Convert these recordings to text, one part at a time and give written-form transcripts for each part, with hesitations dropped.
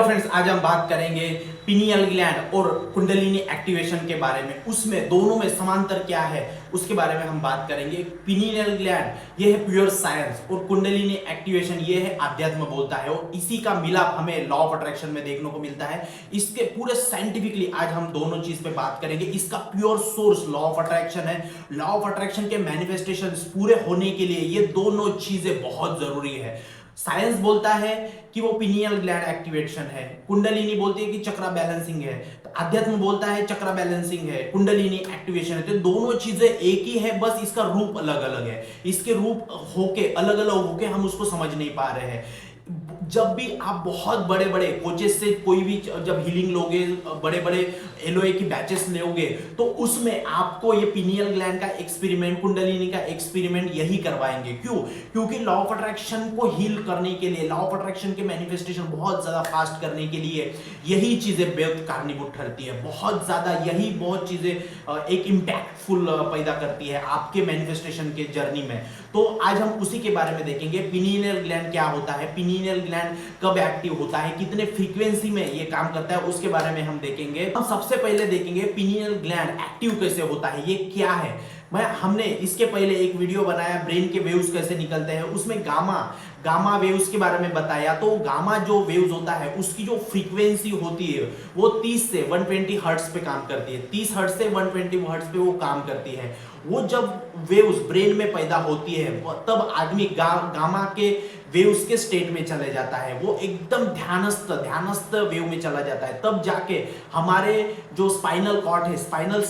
Friends, आज हम बात करेंगे पिनियल ग्लैंड और कुंडलिनी एक्टिवेशन के बारे में। उसमें दोनों में समांतर क्या है उसके बारे में हम बात करेंगे। पिनियल ग्लैंड ये है प्योर साइंस और कुंडलिनी एक्टिवेशन ये है आध्यात्म बोलता है, और इसी का मिलाप हमें लॉ ऑफ अट्रैक्शन में देखने को मिलता है। इसके पूरे साइंटिफिकली आज हम दोनों चीज पे बात करेंगे। इसका pure source law of attraction है। लॉ ऑफ अट्रैक्शन के मैनिफेस्टेशन पूरे होने के लिए ये दोनों चीजें बहुत जरूरी है। साइंस बोलता है कि वो पिनियल ग्लैंड एक्टिवेशन है, कुंडलिनी बोलती है कि चक्रा बैलेंसिंग है, तो अध्यात्म बोलता है चक्रा बैलेंसिंग है, कुंडलिनी एक्टिवेशन है। तो दोनों चीजें एक ही है, बस इसका रूप अलग अलग है। इसके रूप होके अलग अलग होके हम उसको समझ नहीं पा रहे हैं। जब भी आप बहुत बड़े बड़े कोचेस से कोई भी जब हीलिंग लोगे, बड़े बड़े एलओए की बैचेस लोगे, तो उसमें आपको ये पिनियल ग्लैंड का एक्सपेरिमेंट, कुंडलिनी का एक्सपेरिमेंट यही करवाएंगे। क्यों? क्योंकि लॉ ऑफ अट्रैक्शन को हील करने के लिए, लॉ ऑफ अट्रैक्शन के मैनिफेस्टेशन बहुत ज्यादा फास्ट करने के लिए यही चीजें बेहद कारणीभूत ठहरती है। बहुत ज्यादा यही बहुत चीजें एक इम्पैक्टफुल पैदा करती है आपके मैनिफेस्टेशन के जर्नी में। तो आज हम उसी के बारे में देखेंगे। पिनियल ग्लैंड क्या होता है, पिनियल ग्लैंड कब एक्टिव होता है, कितने फ्रीक्वेंसी में ये काम करता है, उसके बारे में हम देखेंगे। हम सबसे पहले देखेंगे पिनियल ग्लैंड एक्टिव कैसे होता है, ये क्या है। हमने इसके पहले एक वीडियो बनाया ब्रेन के वेव्स कैसे निकलते हैं, उसमें गामा वेव्स के बारे में बताया। तो गामा जो वेव्स होता है उसकी जो फ्रीक्वेंसी होती है वो 30 से 120 हर्ट्ज पे काम करती है। 30 हर्ट्ज से 120 हर्ट्ज पे वो काम करती है। वो जब वेव्स ब्रेन में पैदा होती है तब आदमी गामा के वेव्स के स्टेट में चले जाता है। वो एकदम ध्यानस्थ वेव में चला जाता है। तब जाके हमारे जो स्पाइनल कॉर्ड है, स्पाइनल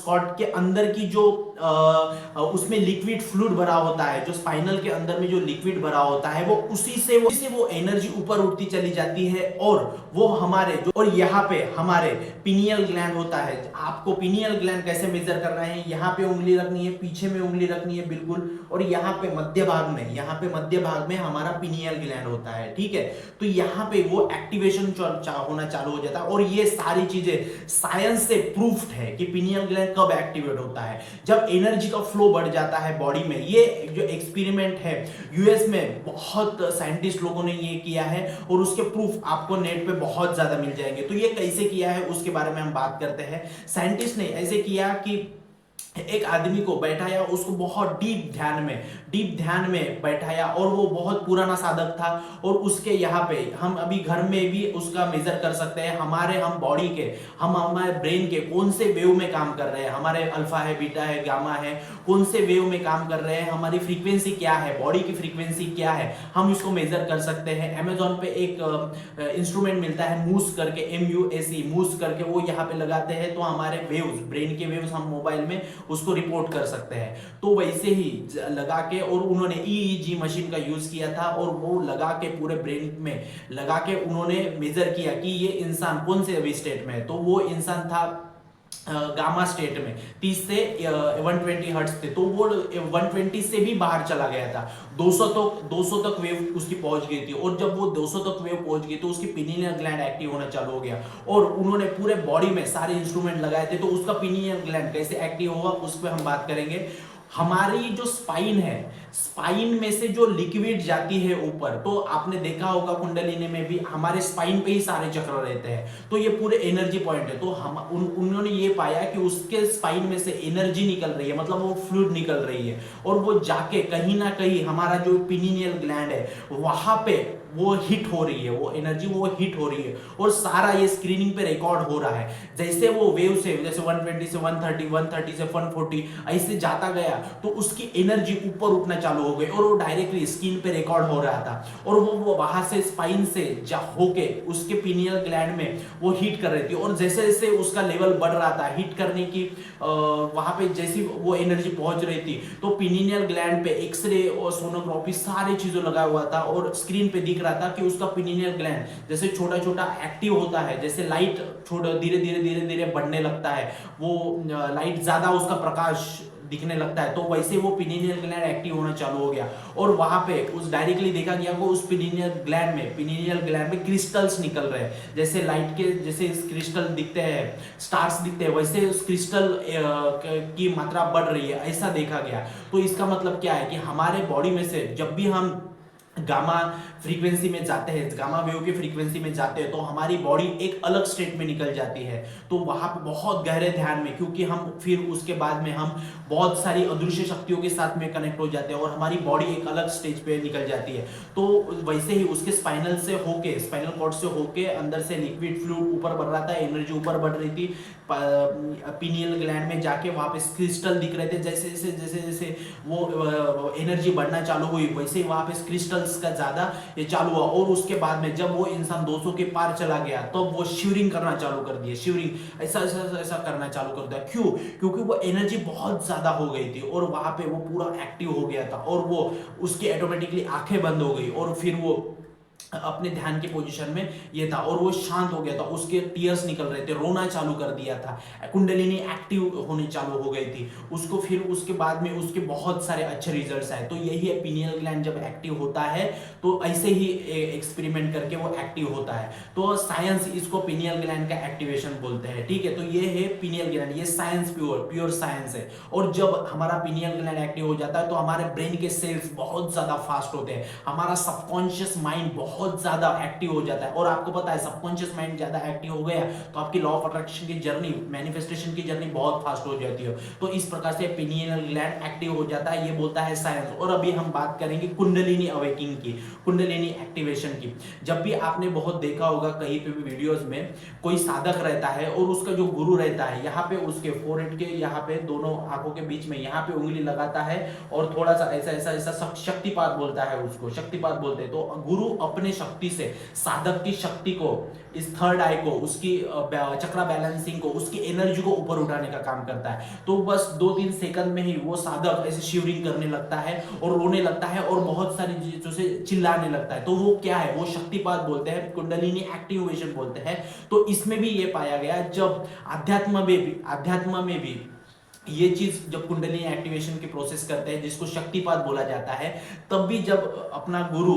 कॉर्ड के अंदर की जो उसमें लिक्विड फ्लूइड भरा होता है, जो स्पाइनल के अंदर में जो लिक्विड भरा होता है, वो उसी से वो एनर्जी ऊपर उठती चली जाती है। और वो हमारे जो, और यहाँ पे हमारे पिनियल ग्लैंड होता है। आपको पिनियल ग्लैंड कैसे मेजर करना है, यहाँ पे उंगली रखनी है, पीछे में उंगली रखनी है बिल्कुल, और यहाँ पे मध्य भाग में हमारा पिनियल ग्लैंड होता है। ठीक है, तो यहाँ पे वो एक्टिवेशन होना चालू हो जाता है। और ये सारी चीजें साइंस से प्रूफ्ड है कि पिनियल ग्लैंड कब एक्टिवेट होता है, जब एनर्जी का फ्लो बढ़ जाता है बॉडी में। ये जो एक्सपेरिमेंट है यूएस में बहुत साइंटिस्ट लोगों ने ये किया है, और उसके प्रूफ आपको नेट पे बहुत ज्यादा मिल जाएंगे। तो ये कैसे किया है उसके बारे में हम बात करते हैं। साइंटिस्ट ने ऐसे किया कि एक आदमी को बैठाया, उसको बहुत डीप ध्यान में बैठाया, और वो बहुत पुराना साधक था। और उसके यहाँ पे हम अभी घर में भी उसका मेजर कर सकते हैं। हम बॉडी के, हमारे ब्रेन के कौन से वेव में काम कर रहे हैं, हमारे अल्फा है, बीटा है, गामा है, कौन से वेव में काम कर रहे हैं, हमारी फ्रीक्वेंसी क्या है, बॉडी की फ्रीक्वेंसी क्या है, हम इसको मेजर कर सकते हैं। अमेजोन पे एक इंस्ट्रूमेंट मिलता है मूस करके, MUSE मूस करके, वो यहाँ पे लगाते हैं तो हमारे वेव्स, ब्रेन के वेव्स हम मोबाइल में उसको रिपोर्ट कर सकते हैं। तो वैसे ही लगा के, और उन्होंने EEG मशीन का यूज किया था, और वो लगा के पूरे ब्रेन में लगा के उन्होंने मेजर किया कि ये इंसान कौन से अभी स्टेट में है। तो वो इंसान था गामा स्टेट में, 30 से 120 हर्ट्ज थे। तो वो 120 से भी बाहर चला गया था, 200 तक वेव उसकी पहुंच गई थी। और जब वो 200 तक वेव पहुंच गई तो उसकी पिनियल ग्लैंड एक्टिव होना चालू हो गया, और उन्होंने पूरे बॉडी में सारे इंस्ट्रूमेंट लगाए थे। तो उसका पिनियल ग्लैंड कैसे एक्टिव होगा उस पर हम बात करेंगे। हमारी जो स्पाइन है, स्पाइन में से जो लिक्विड जाती है ऊपर, तो आपने देखा होगा कुंडलिनी में भी हमारे स्पाइन पे ही सारे चक्र रहते हैं। तो ये पूरे एनर्जी पॉइंट है। तो उन्होंने ये पाया कि उसके स्पाइन में से एनर्जी निकल रही है, मतलब वो फ्लूइड निकल रही है, और वो जाके कहीं ना कहीं हमारा जो पिनियल ग्लैंड है वहां पे वो हिट हो रही है, वो एनर्जी वो हिट हो रही है, और सारा ये स्क्रीनिंग पे रिकॉर्ड हो रहा है। जैसे वो वेव से, जैसे 120 से 130, 130 से 140 ऐसे जाता गया, तो उसकी एनर्जी ऊपर उठना चालू हो गई, और वो डायरेक्टली स्क्रीन पे रिकॉर्ड हो रहा था। और वो वहां से स्पाइन से होके उसके पिनियल ग्लैंड में वो हीट कर रही थी। और जैसे जैसे उसका लेवल बढ़ रहा था हीट करने की, वहां पे जैसी वो एनर्जी पहुंच रही थी, तो पिनियल ग्लैंड पे एक्सरे और सोनोग्राफी सारी चीजों लगा हुआ था, और स्क्रीन पे दिख रहा था कि उसका पिनियल ग्लैंड जैसे छोटा छोटा एक्टिव होता है, जैसे लाइट छोटा धीरे धीरे बढ़ने लगता है, वो लाइट ज्यादा उसका प्रकाश दिखने लगता है, तो वैसे वो पिनियल ग्लैंड एक्टिव होना चालू हो गया। और वहां पे उस डायरेक्टली देखा गया को उस पिनियल ग्लैंड में क्रिस्टल्स निकल रहे हैं, जैसे लाइट के जैसे क्रिस्टल दिखते हैं, स्टार्स दिखते हैं, वैसे उस क्रिस्टल की मात्रा बढ़ रही है, ऐसा देखा गया। तो इसका मतलब क्या है कि हमारे बॉडी में से जब भी हम गामा फ्रीक्वेंसी में जाते हैं, गामा वेव की फ्रीक्वेंसी में जाते हैं, तो हमारी बॉडी एक अलग स्टेट में निकल जाती है। तो वहां पे बहुत गहरे ध्यान में, क्योंकि हम फिर उसके बाद में हम बहुत सारी अदृश्य शक्तियों के साथ में कनेक्ट हो जाते हैं और हमारी बॉडी एक अलग स्टेज पे निकल जाती है। तो वैसे ही उसके स्पाइनल से होके, स्पाइनल कॉर्ड से होके अंदर से लिक्विड फ्लूइड ऊपर बढ़ रहा था, एनर्जी ऊपर बढ़ रही थी, पीनियल ग्लैंड में जाके वहां पे क्रिस्टल दिख रहे थे। जैसे जैसे जैसे जैसे वो एनर्जी बढ़ना चालू हुई, वैसे ही वहां पे क्रिस्टल्स का ज्यादा ये चालू हुआ। और उसके बाद में जब वो इंसान 200 के पार चला गया तो वो शिवरिंग करना चालू कर दिया, शिवरिंग ऐसा ऐसा ऐसा करना चालू कर दिया। क्यों? क्योंकि वो एनर्जी बहुत ज्यादा हो गई थी और वहां पे वो पूरा एक्टिव हो गया था और वो उसकी ऑटोमेटिकली आंखें बंद हो गई और फिर वो अपने ध्यान के पोजीशन में ये था और वो शांत हो गया था, उसके टीयर्स निकल रहे थे, रोना चालू कर दिया था, कुंडलिनी एक्टिव होनी चालू हो गई थी उसको। फिर उसके बाद में उसके बहुत सारे अच्छे रिजल्ट्स आए। तो यही है, पीनियल ग्लैंड जब एक्टिव होता है तो ऐसे ही एक्सपेरिमेंट करके वो एक्टिव होता है। तो साइंस इसको पीनियल ग्लैंड का एक्टिवेशन बोलते हैं, ठीक है। तो ये है पीनियल ग्लैंड, ये साइंस प्योर साइंस है। और जब हमारा पीनियल ग्लैंड एक्टिव हो जाता है तो हमारे ब्रेन के सेल्स बहुत ज्यादा फास्ट होते हैं, हमारा सबकॉन्शियस माइंड बहुत ज्यादा एक्टिव हो जाता है। और आपको पता है सबकॉन्शियस माइंड ज्यादा एक्टिव हो गया तो आपकी लॉ ऑफ अट्रैक्शन की जर्नी, मैनिफेस्टेशन की जर्नी बहुत फास्ट हो जाती है। तो इस प्रकार से पिनियल ग्लैंड एक्टिव हो जाता है, ये बोलता है साइंस। और अभी हम बात करेंगे कुंडलिनी अवेकिंग की, कुंडलिनी एक्टिवेशन की। जब भी आपने बहुत देखा होगा कहीं पे भी वीडियोस में, कोई साधक रहता है और उसका जो गुरु रहता है यहाँ पे उसके फोरहेड के यहाँ पे दोनों आंखों के बीच में यहाँ पे उंगली लगाता है और थोड़ा सा ऐसा ऐसा ऐसा शक्तिपात बोलता है, उसको शक्तिपात बोलते हैं। तो गुरु अपने शक्ति से साधक की शक्ति को, इस थर्ड आई को, उसकी चक्रा बैलेंसिंग को, उसकी एनर्जी को ऊपर उठाने का काम करता है। तो बस 2-3 सेकंड में ही वो साधक ऐसे शिवरिंग करने लगता है और रोने लगता है और बहुत सारी चीजों से चिल्लाने लगता है। तो वो क्या है? वो शक्तिपात बोलते हैं, कुंडलिनी एक्टिवेशन बोलते हैं। तो इसमें भी ये पाया गया, जब अध्यात्म में भी ये चीज जब कुंडलिनी एक्टिवेशन की प्रोसेस करते हैं जिसको शक्तिपात बोला जाता है, तब भी जब अपना गुरु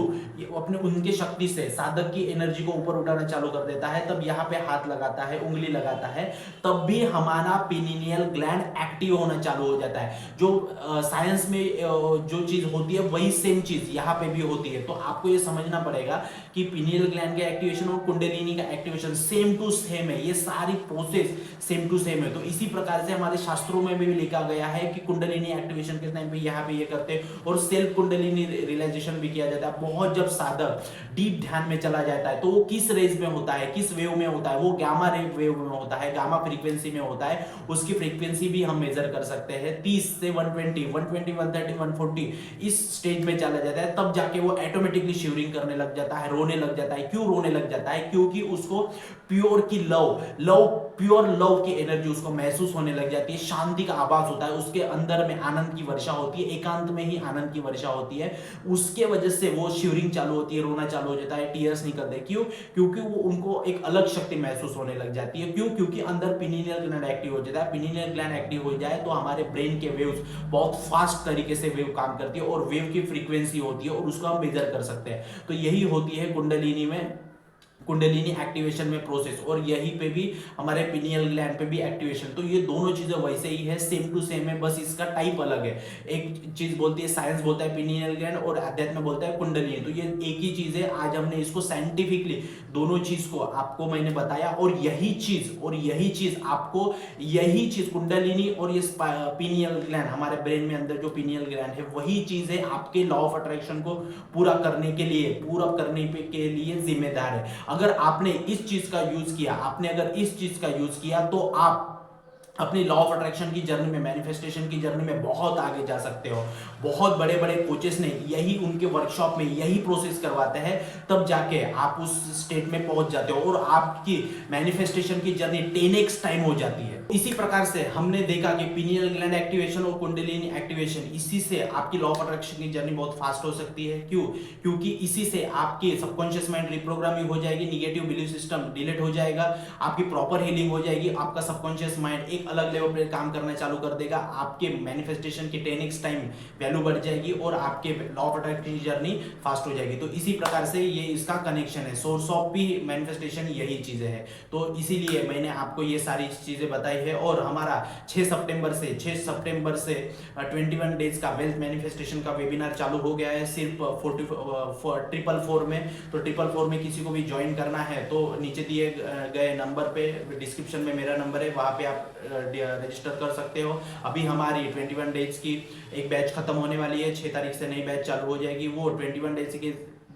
अपने उनके शक्ति से साधक की एनर्जी को ऊपर उठाना चालू कर देता है, तब यहाँ पे हाथ लगाता है, उंगली लगाता है, तब भी हमारा पिनियल ग्लैंड एक्टिव होना चालू हो जाता है। जो साइंस में जो चीज होती है वही सेम चीज यहाँ पे भी होती है। तो आपको ये समझना पड़ेगा कि पिनियल ग्लैंड का एक्टिवेशन और कुंडलिनी का एक्टिवेशन सेम टू सेम है, ये सारी प्रोसेस सेम टू सेम है। तो इसी प्रकार से हमारे शास्त्रों में भी लिखा गया है कि कुंडलिनी एक्टिवेशन के टाइम पे यहाँ पे ये करते हैं और सेल्फ कुंडलिनी रियलाइजेशन भी किया जाता है। बहुत जब साधक डीप ध्यान में चला जाता है तो वो किस रेंज में होता है, किस वेव में होता है, वो गामा वेव में होता है, गामा फ्रीक्वेंसी में होता है। उसकी फ्रीक्वेंसी भी हम मेजर कर सकते हैं, 30 से 120, 120, 130, 140 इस स्टेज में चला जाता है। तब जाके वो ऑटोमेटिकली शिवरिंग करने लग जाता है, रोने लग जाता है। क्यों रोने लग जाता है? क्योंकि उसको प्योर की प्योर लव की एनर्जी उसको महसूस होने लग जाती है, शांति का आभास होता है, उसके अंदर में आनंद की वर्षा होती है, एकांत में ही आनंद की वर्षा होती है। उसके वजह से वो शिवरिंग चालू होती है, रोना चालू हो जाता है, टीयर्स निकलते हैं। क्यों? क्योंकि वो उनको एक अलग शक्ति महसूस होने लग जाती है। क्यों? क्योंकि अंदर पिनियल ग्लैंड एक्टिव हो जाता है। पिनियल ग्लैंड एक्टिव हो जाए तो हमारे ब्रेन के वेव्स बहुत फास्ट तरीके से वेव काम करती है और वेव की फ्रीक्वेंसी होती है और उसको हम मेजर कर सकते हैं। तो यही होती है कुंडलिनी में, कुंडलिनी एक्टिवेशन में प्रोसेस। और यहीं पे भी हमारे पिनियल ग्लैंड पे भी एक्टिवेशन। तो ये दोनों चीजें वैसे ही है, सेम टू सेम है, बस इसका टाइप अलग है। एक चीज बोलती है साइंस बोलता है पिनियल ग्लैंड और अध्यात्म बोलता है कुंडलिनी। तो ये एक ही चीज है। आज हमने इसको साइंटिफिकली दोनों चीज को आपको मैंने बताया और यही चीज आपको, यही चीज कुंडलिनी और ये पिनियल ग्लैंड, हमारे ब्रेन में अंदर जो पिनियल ग्लैंड है, वही चीज है आपके लॉ ऑफ अट्रैक्शन को पूरा करने के लिए जिम्मेदार है। अगर आपने इस चीज का यूज किया तो आप अपनी लॉ ऑफ अट्रैक्शन की जर्नी में, मैनिफेस्टेशन की जर्नी में बहुत आगे जा सकते हो। बहुत बड़े बड़े कोचेस ने यही उनके वर्कशॉप में यही प्रोसेस करवाते हैं, तब जाके आप उस स्टेट में पहुंच जाते हो और आपकी मैनिफेस्टेशन की जर्नी 10x टाइम हो जाती है। इसी प्रकार से हमने देखा कि पिनियल ग्लैंड एक्टिवेशन और कुंडलिनी एक्टिवेशन, इसी से आपकी लॉ ऑफ अट्रैक्शन की जर्नी बहुत फास्ट हो सकती है। क्यों? क्योंकि इसी से आपकी सबकॉन्शियस माइंड रिप्रोग्रामिंग हो जाएगी, निगेटिव बिलीफ सिस्टम डिलीट हो जाएगा, आपकी प्रॉपर हीलिंग हो जाएगी, आपका सबकॉन्शियस माइंड एक अलग लेवल पे काम करना चालू कर देगा, आपके मैनिफेस्टेशन की 10x टाइम वैल्यू बढ़ जाएगी और आपके लॉ ऑफ अट्रैक्शन की जर्नी फास्ट हो जाएगी। तो इसी प्रकार से ये इसका कनेक्शन है, सोर्स ऑफ भी मैनिफेस्टेशन यही चीजें है। तो इसीलिए मैंने आपको ये सारी चीजें बताई है। और हमारा 6 सितंबर से 21 डेज का वेल्थ मैनिफेस्टेशन का वेबिनार चालू हो गया है, सिर्फ 444 में। तो 444 में किसी को भी ज्वाइन करना है तो नीचे दिए गए नंबर पे, डिस्क्रिप्शन में मेरा नंबर है, वहां पे आप रजिस्टर कर सकते हो। अभी हमारी 21 डेज की एक बैच खत्म होने वाली है, 6 तारीख से नई बैच चालू हो जाएगी। वो 21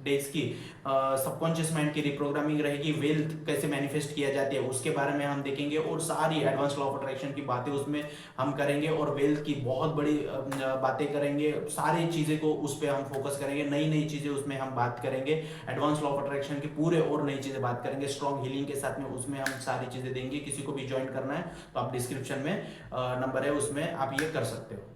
डेज की सबकॉन्शियस माइंड की रिप्रोग्रामिंग रहेगी, वेल्थ कैसे मैनिफेस्ट किया जाती है उसके बारे में हम देखेंगे, और सारी एडवांस लॉ ऑफ अट्रैक्शन की बातें उसमें हम करेंगे, और वेल्थ की बहुत बड़ी बातें करेंगे, सारी चीज़ें को उस पर हम फोकस करेंगे, नई नई चीज़ें उसमें हम बात करेंगे, एडवांस लॉ ऑफ अट्रैक्शन की पूरे और नई चीज़ें बात करेंगे, स्ट्रॉन्ग हीलिंग के साथ में उसमें हम सारी चीज़ें देंगे। किसी को भी ज्वाइन करना है तो आप डिस्क्रिप्शन में नंबर है उसमें आप ये कर सकते हो।